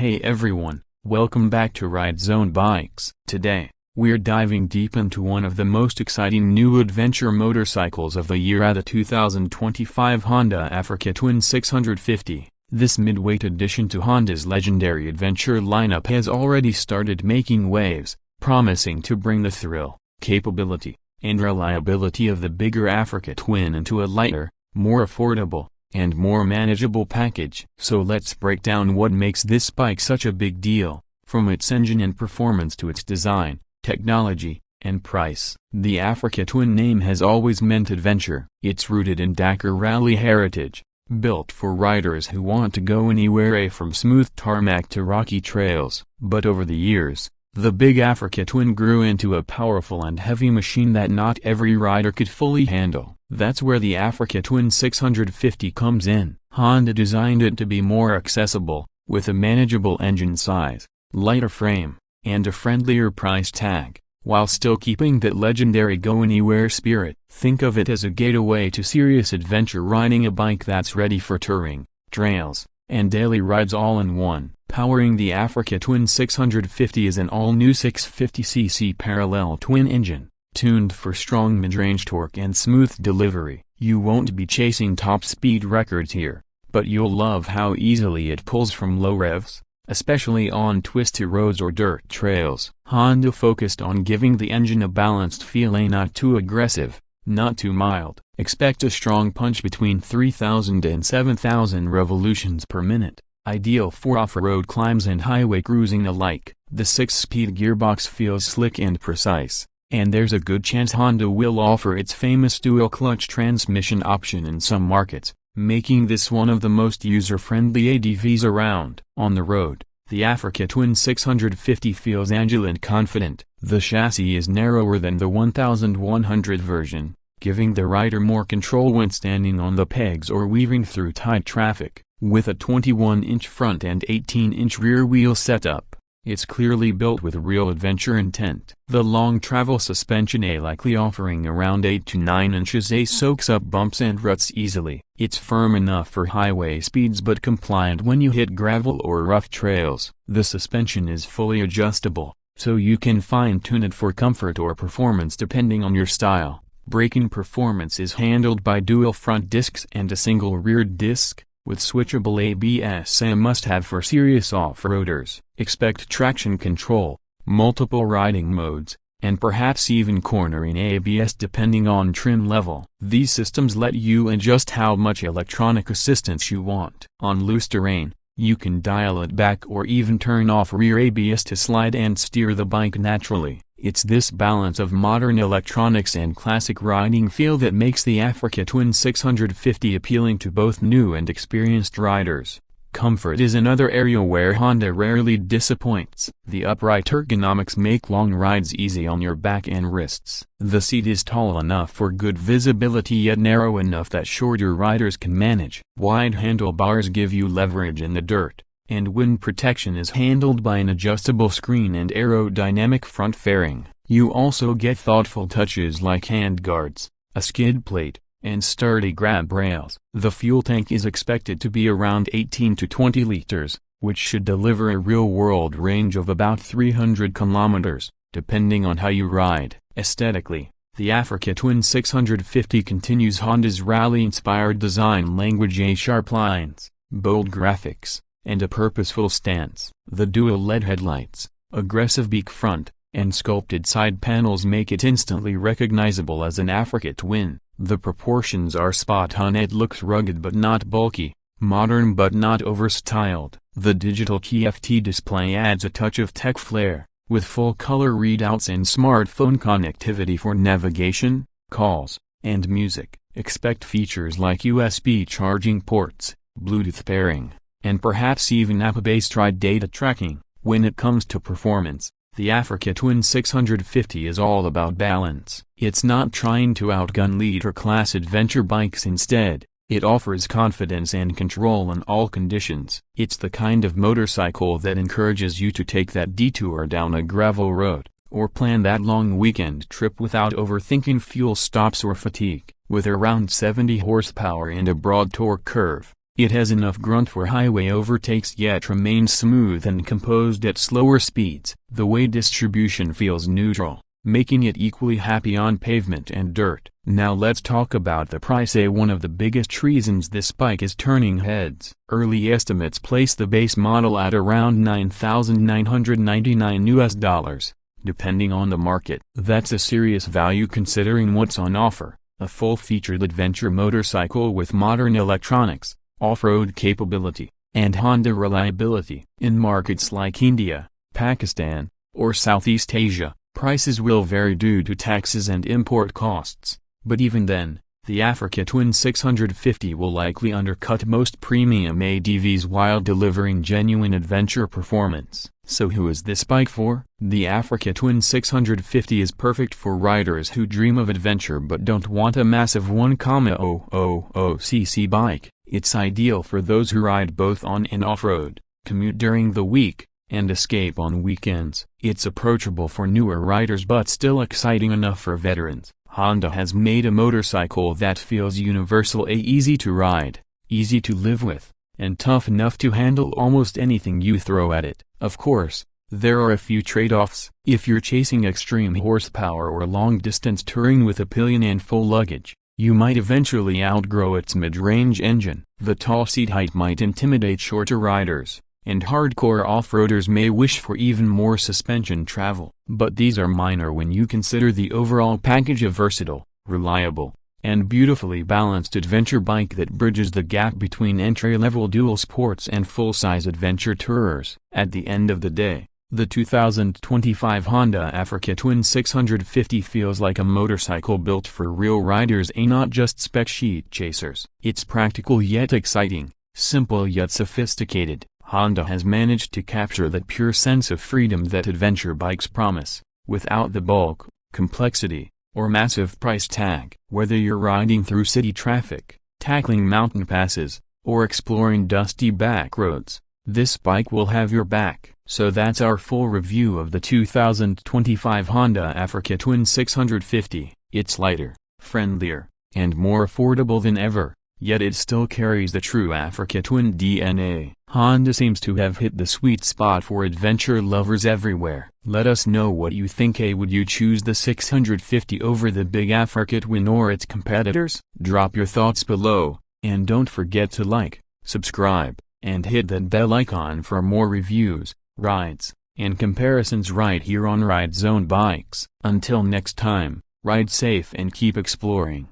Hey everyone, welcome back to Ride Zone Bikes. Today, we're diving deep into one of the most exciting new adventure motorcycles of the year, the 2025 Honda Africa Twin 650. This midweight addition to Honda's legendary adventure lineup has already started making waves, promising to bring the thrill, capability, and reliability of the bigger Africa Twin into a lighter, more affordable, and more manageable package. So let's break down what makes this bike such a big deal, from its engine and performance to its design, technology, and price. The Africa Twin name has always meant adventure. It's rooted in Dakar rally heritage, built for riders who want to go anywhere from smooth tarmac to rocky trails. But over the years, the big Africa Twin grew into a powerful and heavy machine that not every rider could fully handle. That's where the Africa Twin 650 comes in. Honda designed it to be more accessible, with a manageable engine size, lighter frame, and a friendlier price tag, while still keeping that legendary go-anywhere spirit. Think of it as a gateway to serious adventure riding, a bike that's ready for touring, trails, and daily rides all in one. Powering the Africa Twin 650 is an all-new 650cc parallel twin engine, tuned for strong mid-range torque and smooth delivery. You won't be chasing top speed records here, but you'll love how easily it pulls from low revs, especially on twisty roads or dirt trails. Honda focused on giving the engine a balanced feel, not too aggressive, not too mild. Expect a strong punch between 3,000 and 7,000 revolutions per minute, ideal for off-road climbs and highway cruising alike. The 6-speed gearbox feels slick and precise, and there's a good chance Honda will offer its famous dual-clutch transmission option in some markets, making this one of the most user-friendly ADVs around. On the road, the Africa Twin 650 feels agile and confident. The chassis is narrower than the 1100 version, giving the rider more control when standing on the pegs or weaving through tight traffic. With a 21-inch front and 18-inch rear wheel setup, it's clearly built with real adventure intent. The long travel suspension, likely offering around 8 to 9 inches, soaks up bumps and ruts easily. It's firm enough for highway speeds but compliant when you hit gravel or rough trails. The suspension is fully adjustable, so you can fine-tune it for comfort or performance depending on your style. Braking performance is handled by dual front discs and a single rear disc, with switchable ABS, a must-have for serious off-roaders. Expect traction control, multiple riding modes, and perhaps even cornering ABS depending on trim level. These systems let you adjust how much electronic assistance you want. On loose terrain, you can dial it back or even turn off rear ABS to slide and steer the bike naturally. It's this balance of modern electronics and classic riding feel that makes the Africa Twin 650 appealing to both new and experienced riders. Comfort is another area where Honda rarely disappoints. The upright ergonomics make long rides easy on your back and wrists. The seat is tall enough for good visibility yet narrow enough that shorter riders can manage. Wide handlebars give you leverage in the dirt, and wind protection is handled by an adjustable screen and aerodynamic front fairing. You also get thoughtful touches like handguards, a skid plate, and sturdy grab rails. The fuel tank is expected to be around 18 to 20 liters, which should deliver a real-world range of about 300 kilometers, depending on how you ride. Aesthetically, the Africa Twin 650 continues Honda's rally-inspired design language, sharp lines, bold graphics, and a purposeful stance. The dual LED headlights, aggressive beak front, and sculpted side panels make it instantly recognizable as an Africa Twin. The proportions are spot on. It looks rugged but not bulky, modern but not over-styled. The digital TFT display adds a touch of tech flair, with full-color readouts and smartphone connectivity for navigation, calls, and music. Expect features like USB charging ports, Bluetooth pairing, and perhaps even app-based ride data tracking. When it comes to performance, the Africa Twin 650 is all about balance. It's not trying to outgun leader-class adventure bikes. Instead, it offers confidence and control in all conditions. It's the kind of motorcycle that encourages you to take that detour down a gravel road, or plan that long weekend trip without overthinking fuel stops or fatigue. With around 70 horsepower and a broad torque curve, It has enough grunt for highway overtakes yet remains smooth and composed at slower speeds. The weight distribution feels neutral, making it equally happy on pavement and dirt. Now let's talk about the price. One of the biggest reasons this bike is turning heads. Early estimates place the base model at around $9,999 depending on the market. That's a serious value considering what's on offer: a full-featured adventure motorcycle with modern electronics, off-road capability, and Honda reliability. In markets like India, Pakistan, or Southeast Asia, prices will vary due to taxes and import costs, but even then, the Africa Twin 650 will likely undercut most premium ADVs while delivering genuine adventure performance. So who is this bike for? The Africa Twin 650 is perfect for riders who dream of adventure but don't want a massive 1,000cc bike. It's ideal for those who ride both on and off-road, commute during the week, and escape on weekends. It's approachable for newer riders but still exciting enough for veterans. Honda has made a motorcycle that feels universal, easy to ride, easy to live with, and tough enough to handle almost anything you throw at it. Of course, there are a few trade-offs. If you're chasing extreme horsepower or long-distance touring with a pillion and full luggage, you might eventually outgrow its mid-range engine. The tall seat height might intimidate shorter riders, and hardcore off-roaders may wish for even more suspension travel. But these are minor when you consider the overall package of versatile, reliable, and beautifully balanced adventure bike that bridges the gap between entry-level dual sports and full-size adventure tourers. At the end of the day, the 2025 Honda Africa Twin 650 feels like a motorcycle built for real riders, not just spec sheet chasers. It's practical yet exciting, simple yet sophisticated. Honda has managed to capture that pure sense of freedom that adventure bikes promise, without the bulk, complexity, or massive price tag. Whether you're riding through city traffic, tackling mountain passes, or exploring dusty back roads, this bike will have your back. So that's our full review of the 2025 Honda Africa Twin 650. It's lighter, friendlier, and more affordable than ever, yet it still carries the true Africa Twin DNA. Honda seems to have hit the sweet spot for adventure lovers everywhere. Let us know what you think. Would you choose the 650 over the big Africa Twin or its competitors? Drop your thoughts below, and don't forget to like, subscribe, and hit that bell icon for more reviews, rides, and comparisons right here on Ride Zone Bikes. Until next time, ride safe and keep exploring.